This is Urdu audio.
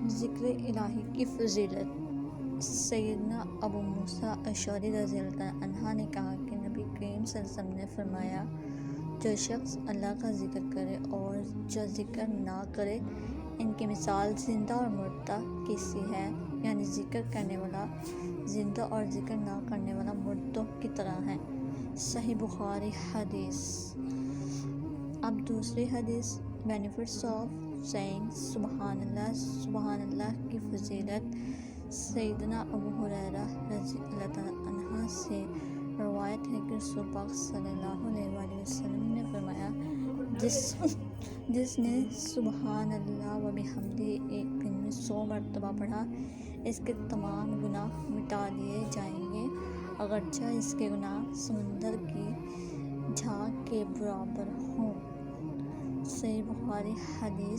ذکر الہی کی فضیلت۔ سیدنا ابو موسیٰ اشعری رضی اللہ عنہ نے کہا کہ نبی کریم صلی اللہ علیہ وسلم نے فرمایا، جو شخص اللہ کا ذکر کرے اور جو ذکر نہ کرے، ان کی مثال زندہ اور مردہ کی سی ہے، یعنی ذکر کرنے والا زندہ اور ذکر نہ کرنے والا مردوں کی طرح ہے۔ صحیح بخاری حدیث۔ اب دوسری حدیث، بینیفٹس آف سیئنگ سبحان اللہ کی فضیلت۔ سیدنا ابو ہریرہ رضی اللہ عنہ سے روایت ہے کہ رسول پاک صلی اللہ علیہ وآلہ وسلم نے فرمایا، جس نے سبحان اللہ و بحمدہ ایک دن میں 100 مرتبہ پڑھا، اس کے تمام گناہ مٹا دیے جائیں گے، اگرچہ اس کے گناہ سمندر کی جھاگ کے برابر ہوں۔ صحیح بخاری حدیث۔